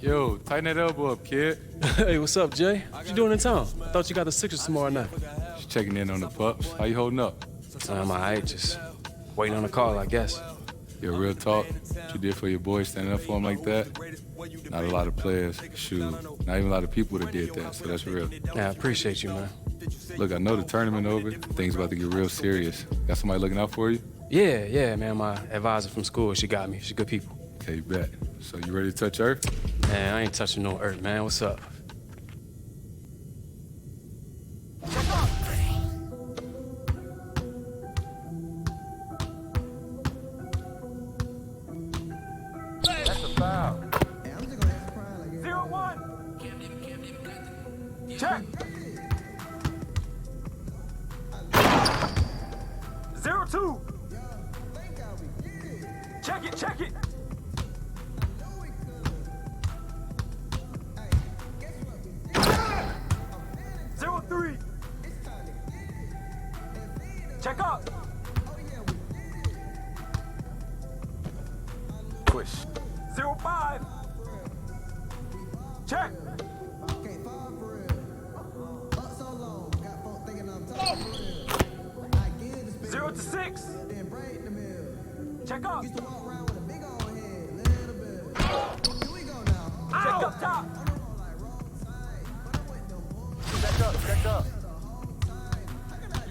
Yo, tighten that elbow up, kid. Hey, what's up, Jay? What you doing in town? Thought you got the Sixers tomorrow night. Just checking in on the pups. How you holding up? I'm alright, just waiting on a call, I guess. Yo, real talk. What you did for your boy, standing up for him like that? Not a lot of players, shoot, not even a lot of people that did that, so that's real. Yeah, I appreciate you, man. Look, I know the tournament over. Things about to get real serious. Got somebody looking out for you? Yeah, man, my advisor from school, she got me. She's good people. Okay, bet. So you ready to touch earth? Man, I ain't touching no earth, man. What's up? That's a foul. 0-1. Check. 0-2. Check it, check it. 0-3. Check up. Push. 0-5. Check. 0-6. Check up. Check up top. Check up.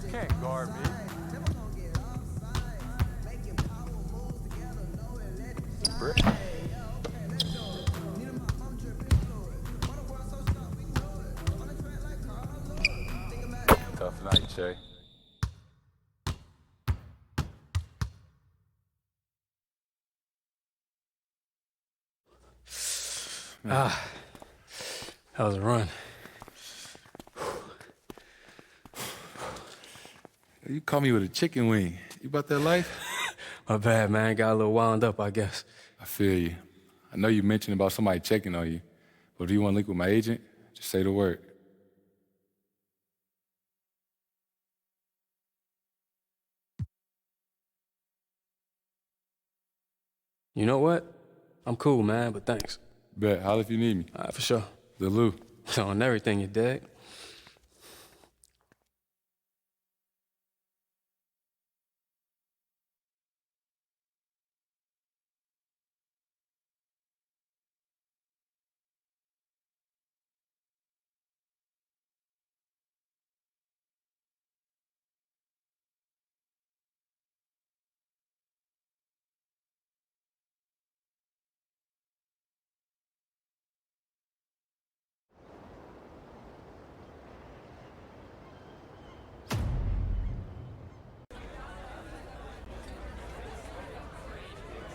You can't guard me. Tough night, Che. That was a run. You call me with a chicken wing. You about that life? My bad, man. Got a little wound up, I guess. I feel you. I know you mentioned about somebody checking on you, but if you want to link with my agent, just say the word. You know what? I'm cool, man, but thanks. Bet, holla if you need me. All right, for sure. The Lou. On everything, you dig?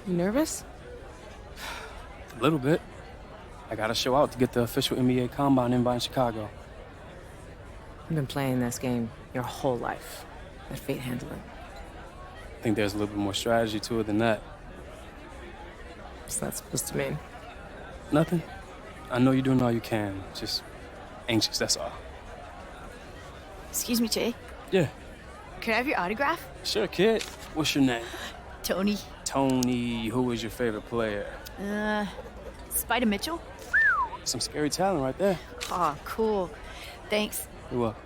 You nervous? A little bit. I gotta show out to get the official NBA Combine invite in Chicago. You've been playing this game your whole life. Let fate handle it. I think there's a little bit more strategy to it than that. What's that supposed to mean? Nothing. I know you're doing all you can. Just anxious, that's all. Excuse me, Jay. Yeah. Could I have your autograph? Sure, kid. What's your name? Tony. Tony. Who is your favorite player? Spider Mitchell? Some scary talent right there. Aw, cool. Thanks. You're welcome.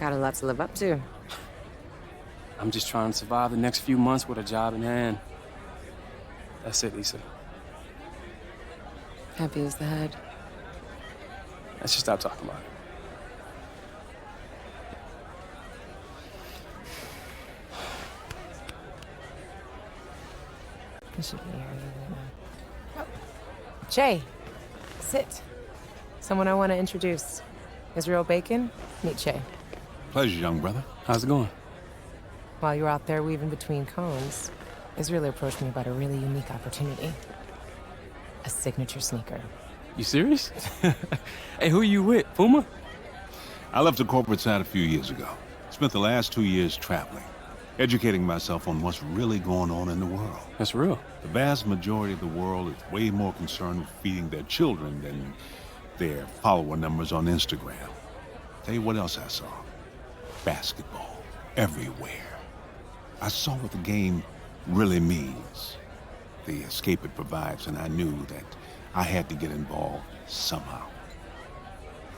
Got a lot to live up to. I'm just trying to survive the next few months with a job in hand. That's it, Lisa. Happy as the head. Let's just stop talking about it. I should be here right now. Oh. Jay, sit. Someone I want to introduce. Israel Bacon, meet Jay. Pleasure, young brother. How's it going? While you were out there weaving between cones, Israel approached me about a really unique opportunity. A signature sneaker. You serious? Hey, who you with? Puma? I left the corporate side a few years ago. Spent the last 2 years traveling, educating myself on what's really going on in the world. That's real. The vast majority of the world is way more concerned with feeding their children than their follower numbers on Instagram. Tell you what else I saw. Basketball. Everywhere. I saw what the game really means. the escape it provides, and I knew that I had to get involved somehow.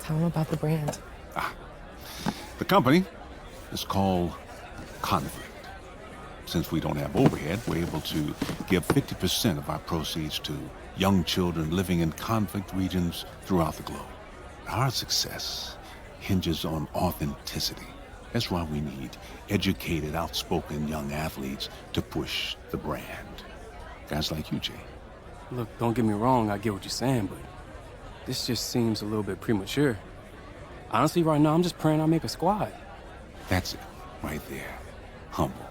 Tell them about the brand. The company is called Conflict. Since we don't have overhead, we're able to give 50% of our proceeds to young children living in conflict regions throughout the globe. Our success hinges on authenticity. That's why we need educated, outspoken young athletes to push the brand. Guys like you, Jay. Look, don't get me wrong, I get what you're saying, but this just seems a little bit premature. Honestly, right now, I'm just praying I make a squad. That's it, right there. Humble.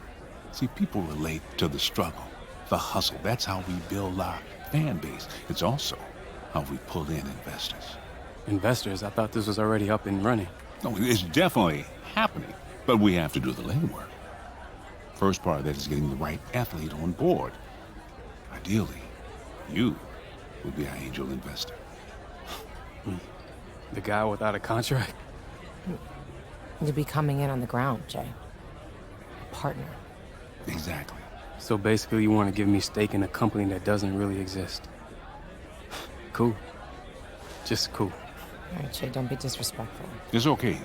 See, people relate to the struggle, the hustle. That's how we build our fan base. It's also how we pull in investors. Investors? I thought this was already up and running. No, it's definitely happening, but we have to do the legwork. First part of that is getting the right athlete on board. Ideally, you would be our angel investor. The guy without a contract? You'll be coming in on the ground, Jay. A partner. Exactly. So basically you want to give me stake in a company that doesn't really exist. Cool. Just cool. All right, Jay, don't be disrespectful. It's okay.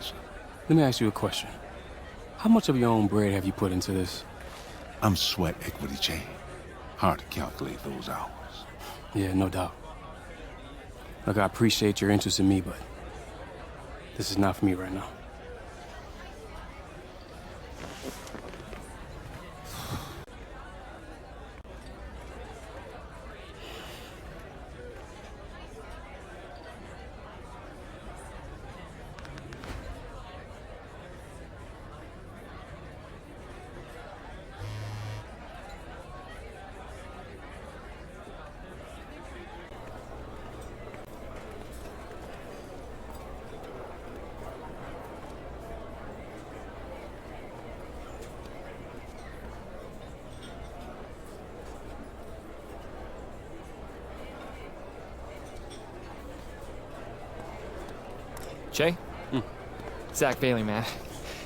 Let me ask you a question. How much of your own bread have you put into this? I'm sweat equity, Jay. Hard to calculate those hours. Yeah, no doubt. Look, I appreciate your interest in me, but this is not for me right now. Jay? Zach Bailey, man.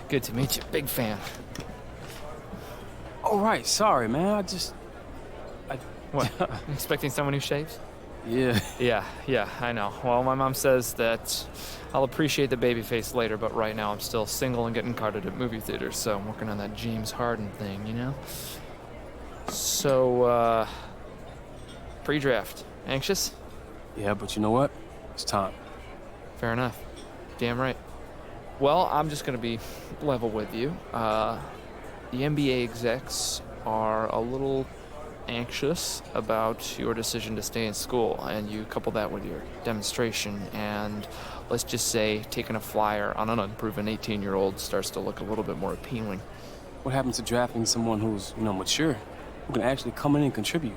Good to meet you. Big fan. Oh, right. Sorry, man. What? Expecting someone who shaves? Yeah. Yeah, I know. Well, my mom says that I'll appreciate the baby face later, but right now I'm still single and getting carded at movie theaters, so I'm working on that James Harden thing, you know? So, pre-draft. Anxious? Yeah, but you know what? It's time. Fair enough. Damn right. Well, I'm just gonna be level with you. The NBA execs are a little anxious about your decision to stay in school, and you couple that with your demonstration, and let's just say taking a flyer on an unproven 18-year-old starts to look a little bit more appealing. What happens to drafting someone who's, mature, who can actually come in and contribute?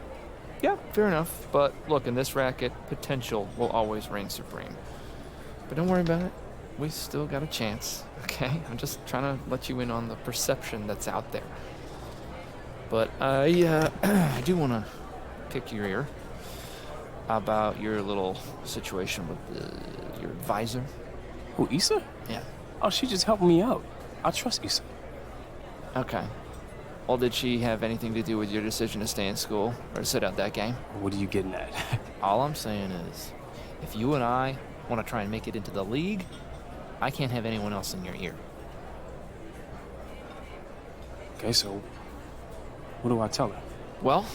Yeah, fair enough. But look, in this racket, potential will always reign supreme. But don't worry about it. We still got a chance, okay? I'm just trying to let you in on the perception that's out there. But I do want to pick your ear about your little situation with your advisor. Who, Issa? Yeah. Oh, she just helping me out. I trust Issa. Okay. Well, did she have anything to do with your decision to stay in school or to sit out that game? What are you getting at? All I'm saying is, if you and I want to try and make it into the league, I can't have anyone else in your ear. Okay, so what do I tell her? Well,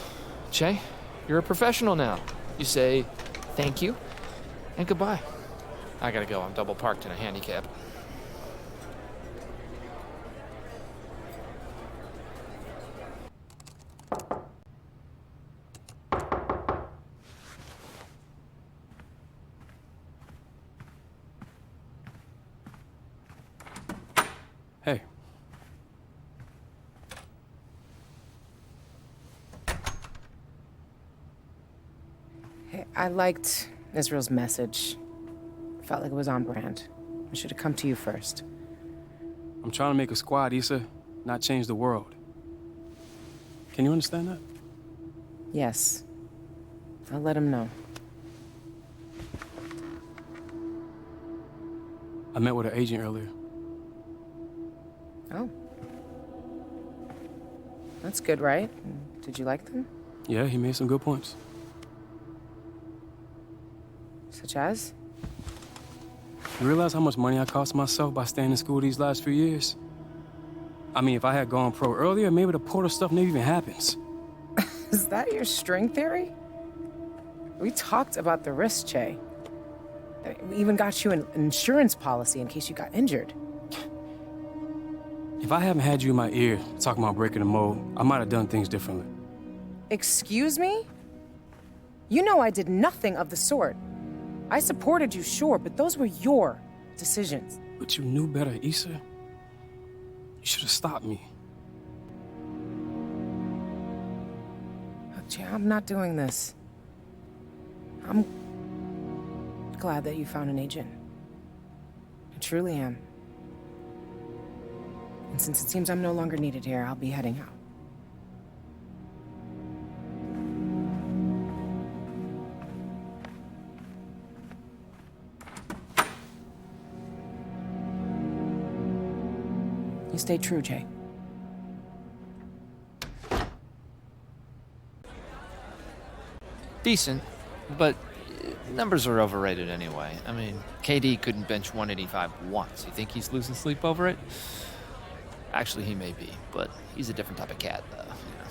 Che, you're a professional now. You say thank you and goodbye. I gotta go. I'm double parked in a handicap. Hey. Hey, I liked Israel's message. Felt like it was on brand. I should have come to you first. I'm trying to make a squad, Issa, not change the world. Can you understand that? Yes. I'll let him know. I met with her agent earlier. Oh. That's good, right? Did you like them? Yeah, he made some good points. Such as? You realize how much money I cost myself by staying in school these last few years? I mean, if I had gone pro earlier, maybe the Porter stuff never even happens. Is that your string theory? We talked about the risk, Che. We even got you an insurance policy in case you got injured. If I haven't had you in my ear talking about breaking the mold, I might have done things differently. Excuse me? You know I did nothing of the sort. I supported you, sure, but those were your decisions. But you knew better, Issa. You should have stopped me. Che, I'm not doing this. I'm glad that you found an agent. I truly am. And since it seems I'm no longer needed here, I'll be heading out. You stay true, Jay. Decent, but numbers are overrated anyway. I mean, KD couldn't bench 185 once. You think he's losing sleep over it? Actually, he may be, but he's a different type of cat, though. You know.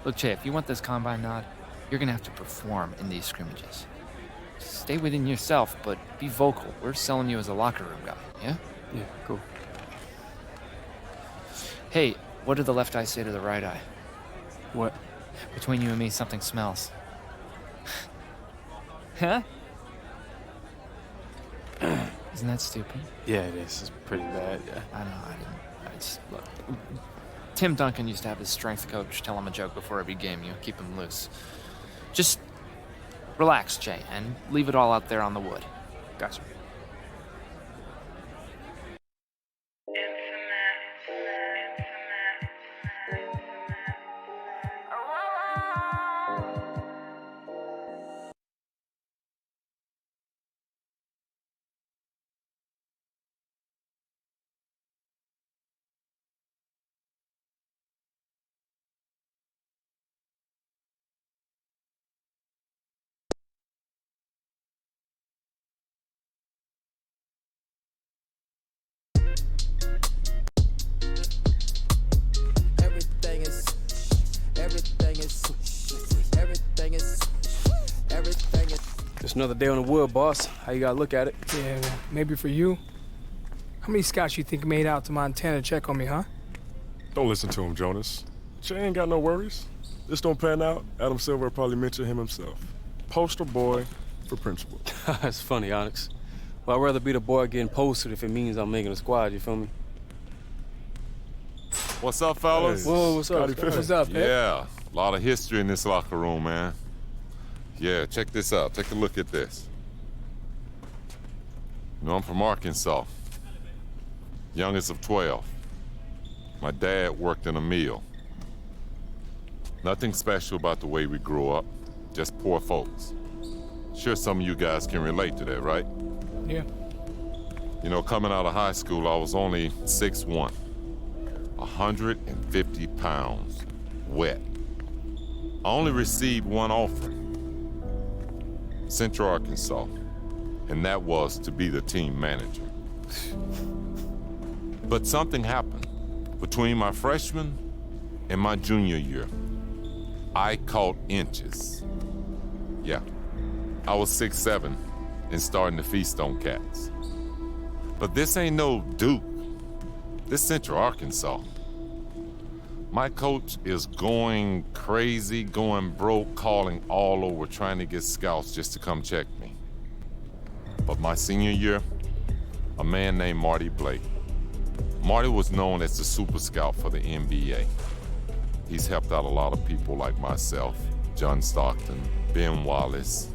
Look, Che, if you want this combine nod, you're gonna have to perform in these scrimmages. Stay within yourself, but be vocal. We're selling you as a locker room guy, yeah? Yeah, cool. Hey, what did the left eye say to the right eye? What? Between you and me, something smells. Huh? Isn't that stupid? Yeah, it is. It's pretty bad, yeah. I know, I just, look. Tim Duncan used to have his strength coach tell him a joke before every game, you know, keep him loose. Just relax, Jay, and leave it all out there on the wood. Gotcha. Just another day on the wood, boss. How you gotta look at it? Yeah, well, maybe for you. How many scouts you think made out to Montana to check on me, huh? Don't listen to him, Jonas. Che ain't got no worries. This don't pan out, Adam Silver will probably mention him himself. Poster boy for principal. It's funny, Onyx. Well, I'd rather be the boy getting posted if it means I'm making a squad, you feel me? What's up, fellas? Hey. Whoa, what's up? Scotty Pippen. What's up, Pip? Yeah, a lot of history in this locker room, man. Yeah, check this out. Take a look at this. You know, I'm from Arkansas. Youngest of 12. My dad worked in a mill. Nothing special about the way we grew up, just poor folks. Sure some of you guys can relate to that, right? Yeah. You know, coming out of high school, I was only 6'1", 150 pounds, wet. I only received one offer, Central Arkansas, and that was to be the team manager. But something happened. Between my freshman and my junior year, I caught inches. Yeah, I was 6'7" and starting to feast on cats. But this ain't no Duke. This Central Arkansas. My coach is going crazy, going broke, calling all over, trying to get scouts just to come check me. But my senior year, a man named Marty Blake. Marty was known as the super scout for the NBA. He's helped out a lot of people like myself, John Stockton, Ben Wallace.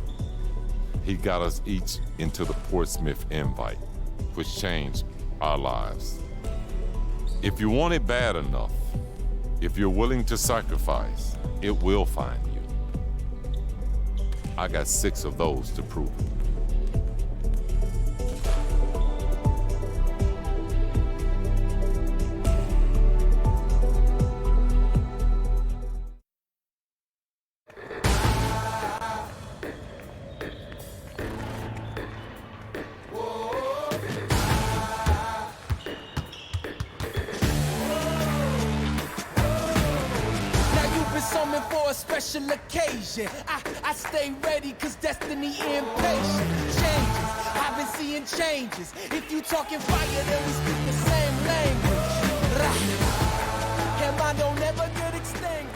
He got us each into the Portsmouth invite, which changed our lives. If you want it bad enough, if you're willing to sacrifice, it will find you. I got 6 of those to prove it. for a special occasion. I stay ready cause destiny impatient. Changes, I've been seeing changes. If you talking fire, then we speak the same language. And mine don't ever get extinguished.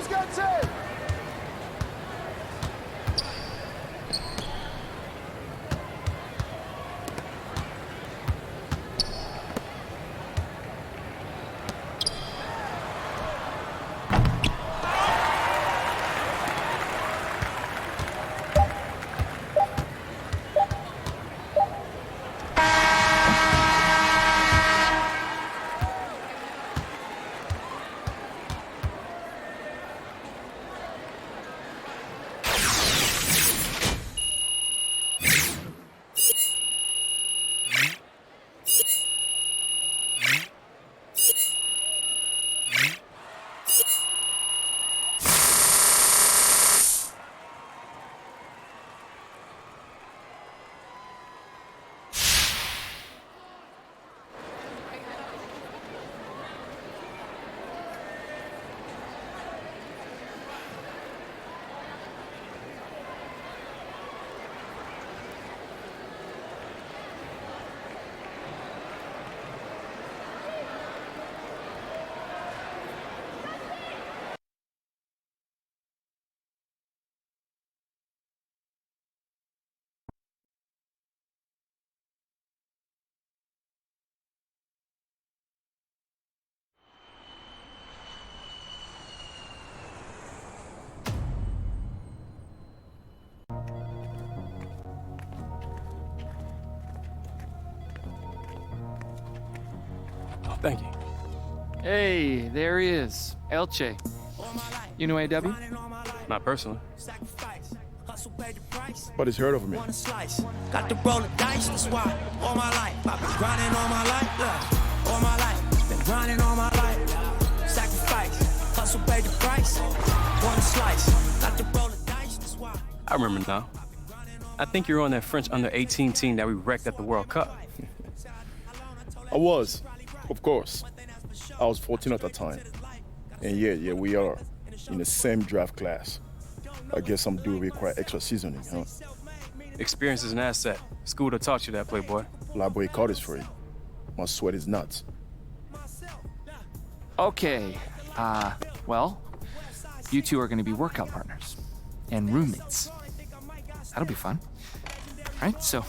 Who's got 10? Oh, thank you. Hey, there he is. Elche. You know AW? Not personally. But he's heard of me. Got to roll the dice, that's why all my life I've been grinding all my life, look, all my life, been grinding all my life. Sacrifice, hustle pay the price. One slice, got to roll the dice, that's why. I remember now. I think you're on that French under-18 team that we wrecked at the World Cup. I was, of course. I was 14 at the time. And yeah, we are in the same draft class. I guess some do require extra seasoning, huh? Experience is an asset. School to taught you that, playboy. Library card is free. My sweat is nuts. Okay. Well, you two are going to be workout partners and roommates. That'll be fun. All right, so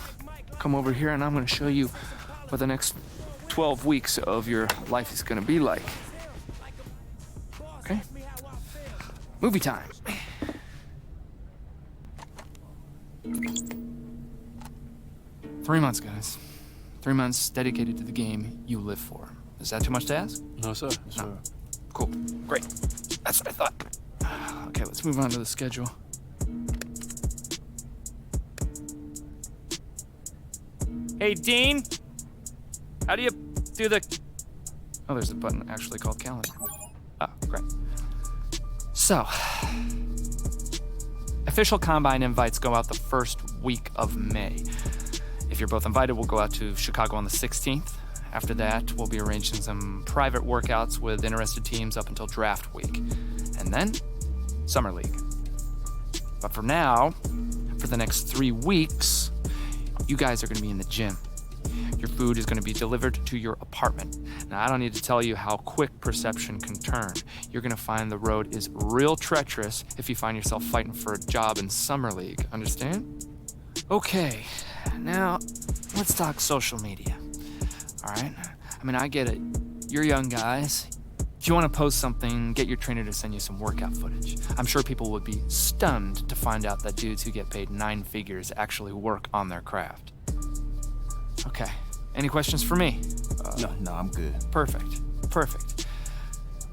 come over here and I'm going to show you what the next 12 weeks of your life is going to be like. Okay? Movie time. 3 months, guys. 3 months dedicated to the game you live for. Is that too much to ask? No, sir. No. Cool. Great. That's what I thought. Okay, let's move on to the schedule. Hey, Dean! How do you do the... Oh, there's a button actually called calendar. Oh, great. So, official Combine invites go out the first week of May. If you're both invited, we'll go out to Chicago on the 16th. After that, we'll be arranging some private workouts with interested teams up until draft week. And then, Summer League. But for now, for the next 3 weeks, you guys are going to be in the gym. Your food is going to be delivered to your apartment. Now, I don't need to tell you how quick perception can turn. You're going to find the road is real treacherous if you find yourself fighting for a job in Summer League. Understand? Okay, now let's talk social media. All right? I mean, I get it. You're young guys. If you want to post something, get your trainer to send you some workout footage. I'm sure people would be stunned to find out that dudes who get paid 9 figures actually work on their craft. Okay. Any questions for me? No, I'm good. Perfect.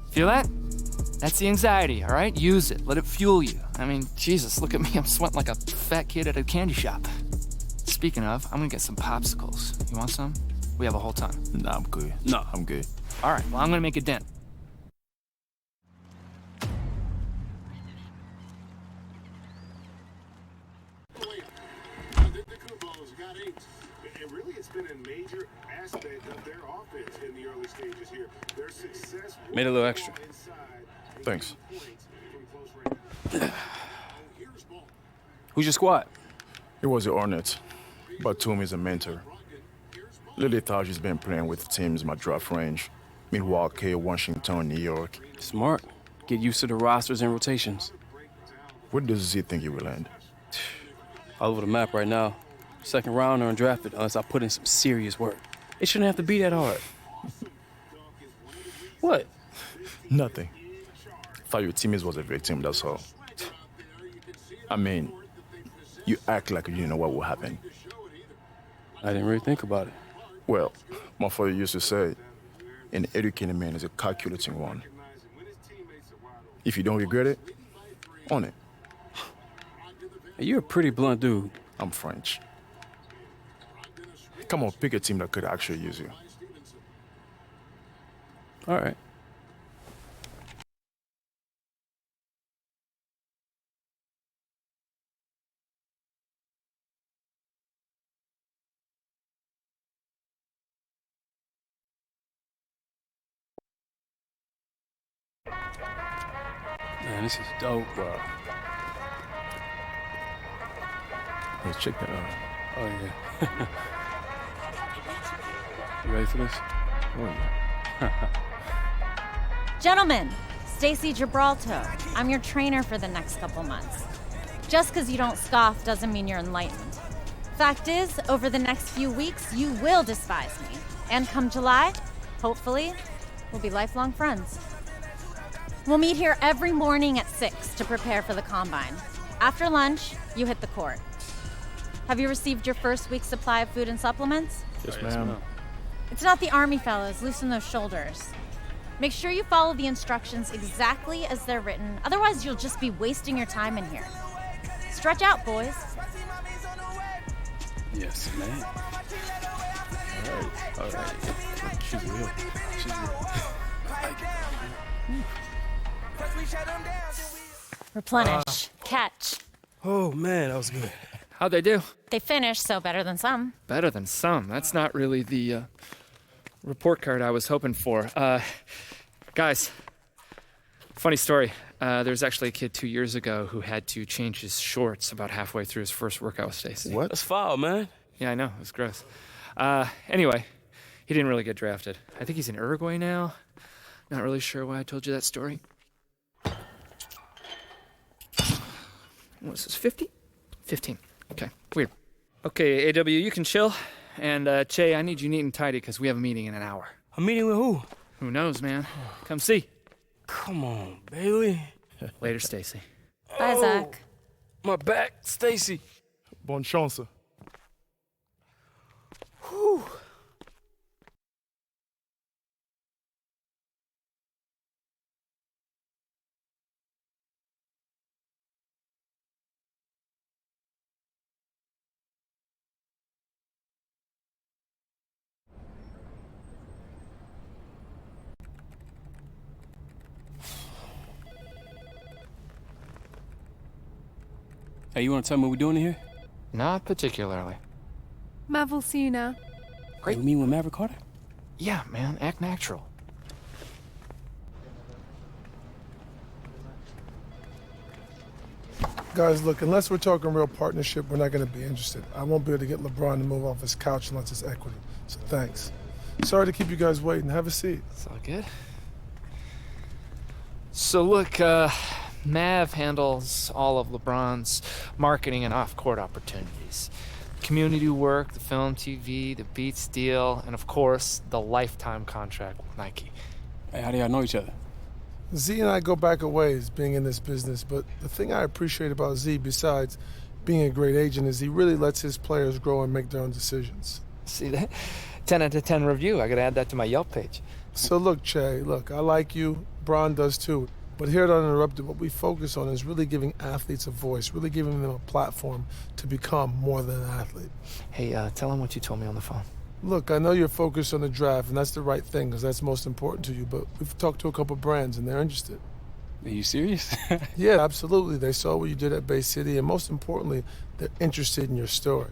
Feel that? That's the anxiety, all right? Use it. Let it fuel you. I mean, Jesus, look at me. I'm sweating like a fat kid at a candy shop. Speaking of, I'm gonna get some popsicles. You want some? We have a whole ton. No, I'm good. I'm good. All right, well, I'm gonna make a dent. And really, it's been a major aspect of their offense in the early stages here. Their success Made a little extra. Thanks. Who's your squad? It was the Hornets. Batum is a mentor. Lily thought she's been playing with teams in my draft range. Milwaukee, Washington, New York. Smart. Get used to the rosters and rotations. Where does Z think he will land? All over the map right now. Second round or undrafted unless I put in some serious work. It shouldn't have to be that hard. What? Nothing. Thought your teammates was a victim, that's all. I mean, you act like you didn't know what will happen. I didn't really think about it. Well, my father used to say, an educated man is a calculating one. If you don't regret it, own it. Hey, you're a pretty blunt dude. I'm French. Come on, pick a team that could actually use you. All right. Man, this is dope, bro. Hey, check that out. Oh, yeah. You ready for this? Oh, yeah. Gentlemen, Stacy Gibraltar. I'm your trainer for the next couple months. Just because you don't scoff doesn't mean you're enlightened. Fact is, over the next few weeks, you will despise me. And come July, hopefully, we'll be lifelong friends. We'll meet here every morning at 6 to prepare for the combine. After lunch, you hit the court. Have you received your first week's supply of food and supplements? Yes, ma'am. It's not the army, fellas. Loosen those shoulders. Make sure you follow the instructions exactly as they're written. Otherwise, you'll just be wasting your time in here. Stretch out, boys. Yes, man. All right. She's real. She's real. Replenish. Catch. Oh, man, that was good. How'd they do? They finished, so better than some. Better than some. That's not really the report card I was hoping for. Guys, funny story. There was actually a kid 2 years ago who had to change his shorts about halfway through his first workout with Stacy. What? That's foul, man. Yeah, I know. It was gross. Anyway, he didn't really get drafted. I think he's in Uruguay now. Not really sure why I told you that story. What is this, 50? 15. Okay, weird. Okay, AW, you can chill. And, Che, I need you neat and tidy because we have a meeting in an hour. A meeting with who? Who knows, man? Come see. Come on, Bailey. Later, Stacy. Bye, Zach. My back, Stacy. Bonne chance. Whew. Hey, you want to tell me what we're doing in here? Not particularly. Mav will see you now. Great. You mean with Maverick Carter? Yeah, man, act natural. Guys, look, unless we're talking real partnership, we're not going to be interested. I won't be able to get LeBron to move off his couch unless it's equity. So thanks. Sorry to keep you guys waiting. Have a seat. It's all good. So look, Mav handles all of LeBron's marketing and off-court opportunities. Community work, the film, TV, the Beats deal, and of course, the lifetime contract with Nike. Hey, how do y'all know each other? Z and I go back a ways being in this business, but the thing I appreciate about Z, besides being a great agent, is he really lets his players grow and make their own decisions. See that? 10 out of 10 review. I gotta add that to my Yelp page. So look, Che, look, I like you. Bron does too. But here at Uninterrupted, what we focus on is really giving athletes a voice, really giving them a platform to become more than an athlete. Hey, tell him what you told me on the phone. Look, I know you're focused on the draft, and that's the right thing, because that's most important to you, but we've talked to a couple brands, and they're interested. Are you serious? Yeah, absolutely. They saw what you did at Bay City, and most importantly, they're interested in your story.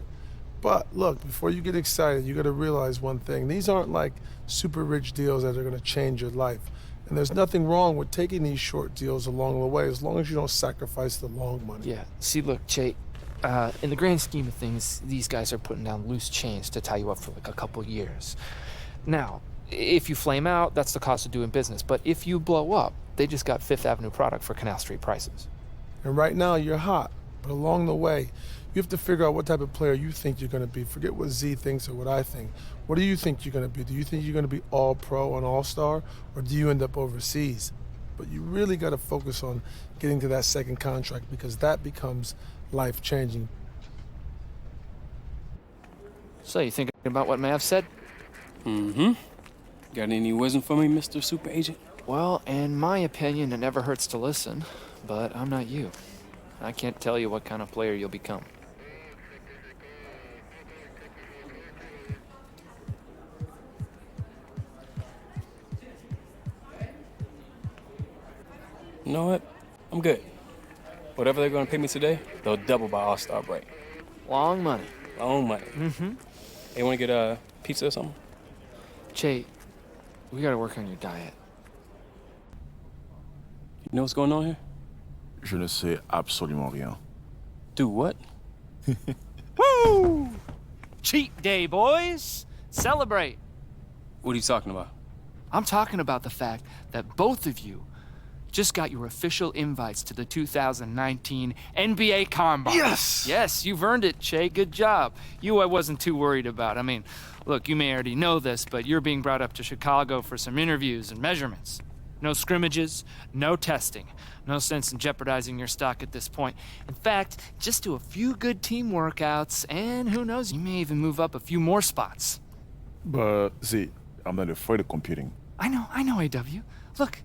But look, before you get excited, you got to realize one thing. These aren't like super rich deals that are going to change your life. And there's nothing wrong with taking these short deals along the way, as long as you don't sacrifice the long money. Yeah, see, look, Che, in the grand scheme of things, these guys are putting down loose chains to tie you up for like a couple years. Now, If you flame out, that's the cost of doing business. But if you blow up, they just got Fifth Avenue product for Canal Street prices. And right now, you're hot. But along the way, you have to figure out what type of player you think you're going to be. Forget what Z thinks or what I think. What do you think you're going to be? Do you think you're going to be all-pro and all-star, or do you end up overseas? But you really got to focus on getting to that second contract, because that becomes life-changing. So, you thinking about what Mav said? Mm-hmm. Got any wisdom for me, Mr. Super Agent? Well, in my opinion, it never hurts to listen, but I'm not you. I can't tell you what kind of player you'll become. You know what? I'm good. Whatever they're gonna pay me today, they'll double by All-Star break. Long money. Long money. Mm-hmm. Hey, wanna get a pizza or something? Che, we gotta work on your diet. You know what's going on here? Je ne sais absolument rien. Do what? Woo! Cheat day, boys. Celebrate. What are you talking about? I'm talking about the fact that both of you just got your official invites to the 2019 NBA Combine. Yes! Yes, you've earned it, Che. Good job. You I wasn't too worried about. I mean, look, you may already know this, but you're being brought up to Chicago for some interviews and measurements. No scrimmages, no testing. No sense in jeopardizing your stock at this point. In fact, just do a few good team workouts, and who knows, you may even move up a few more spots. But, see, I'm not afraid of competing. I know, AW. Look,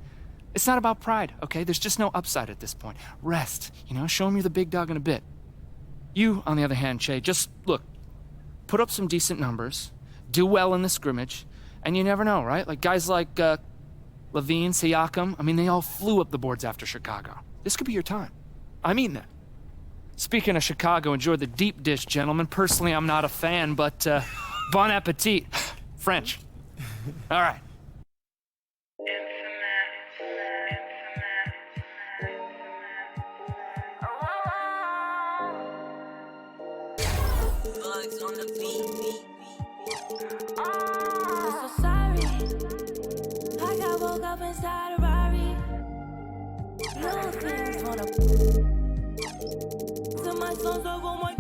it's not about pride, okay? There's just no upside at this point. Rest, show him you're the big dog in a bit. You, on the other hand, Che, just, look, put up some decent numbers, do well in the scrimmage, and you never know, right? Like guys like, Levine, Siakam, I mean, they all flew up the boards after Chicago. This could be your time. I mean that. Speaking of Chicago, enjoy the deep dish, gentlemen. Personally, I'm not a fan, but bon appetit. French. All right. Woke up inside a Rari. Little things wanna. To my songs over my.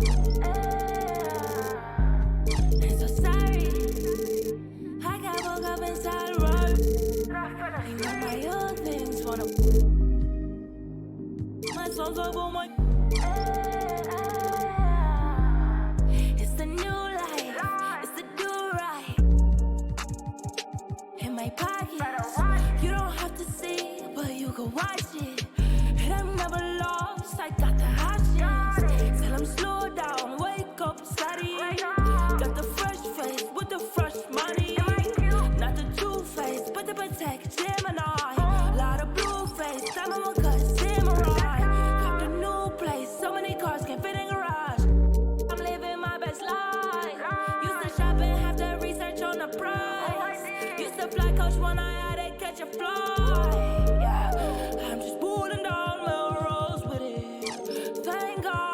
I'm so sorry. I got woke up inside a Rari. You know my little things wanna. My songs over my. It's the new life. It's the do right. In my pocket. You don't have to see, but you can watch it. And I'm never lost, I got the hot shit. Till I'm slow down, wake up, study. Got the fresh face with the fresh money. Not the two-face, but the protect Gemini. Lot of blue face, time I'm a cut samurai. Got the new place, so many cars can't fit in garage. I'm living my best life. Used to shop and have to research on the price. Used to fly coach when I had to catch a fly. Yeah, I'm just pulling down Melrose with it. Thank God.